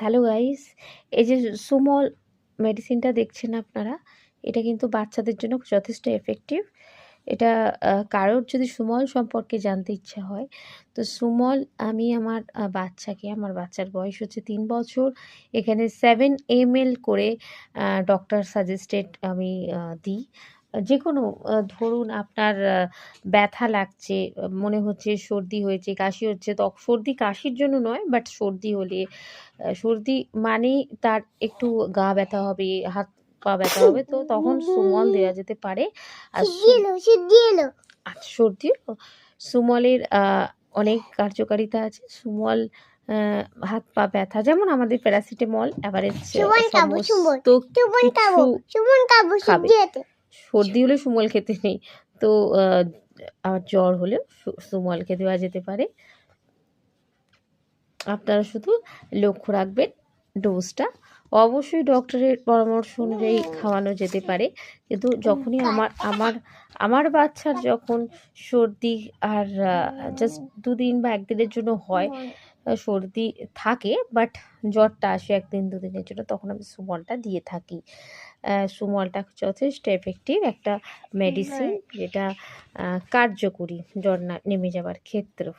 Hello guys, এই যে সুমল মেডিসিনটা দেখছেন আপনারা, এটা কিন্তু বাচ্চাদের জন্য যথেষ্ট এফেক্টিভ। এটা কারোর যদি সুমল সম্পর্কে জানতে ইচ্ছা হয়, তো সুমল আমি আমার বাচ্চাকে, আমার বাচ্চার বয়স হচ্ছে ৩ বছর, এখানে 7 ml করে ডক্টর সাজেস্টেড আমি দিই। যেকোনো ধরুন আপনার ব্যথা লাগছে, মনে হচ্ছে সর্দি হয়েছে, কাশি হচ্ছে, সর্দি কাশির জন্য নয়, বাট সর্দি হলে সর্দি মানেই তার একটু গা ব্যথা হবে, হাত পা ব্যথা হবে, তো তখন সুমল দেওয়া যেতে পারে। আর আচ্ছা, সর্দি হলো? সুমলের অনেক কার্যকারিতা আছে। সুমল হাত পা ব্যথা, যেমন আমাদের প্যারাসিটামল, এভারেজ সমস্ত কিছু খাবে। সর্দি হলে সুমল খেতে নেই, তো আর জ্বর হলেও সুমলকে দেওয়া যেতে পারে। আপনারা শুধু লক্ষ্য রাখবেন ডোজটা। অবশ্যই ডক্টরের পরামর্শ অনুযায়ী খাওয়ানো যেতে পারে, কিন্তু যখনই আমার বাচ্চার যখন সর্দি আর জাস্ট 2 দিন বা 1 দিনের জন্য হয়, সর্দি থাকে বাট জ্বরটা আসে 1 দিন 2 দিনের জন্য, তখন আমি সুমলটা দিয়ে থাকি। সুমলটা যথেষ্ট এফেক্টিভ একটা মেডিসিন, যেটা কার্যকরী জ্বর নেমে যাওয়ার ক্ষেত্রেও।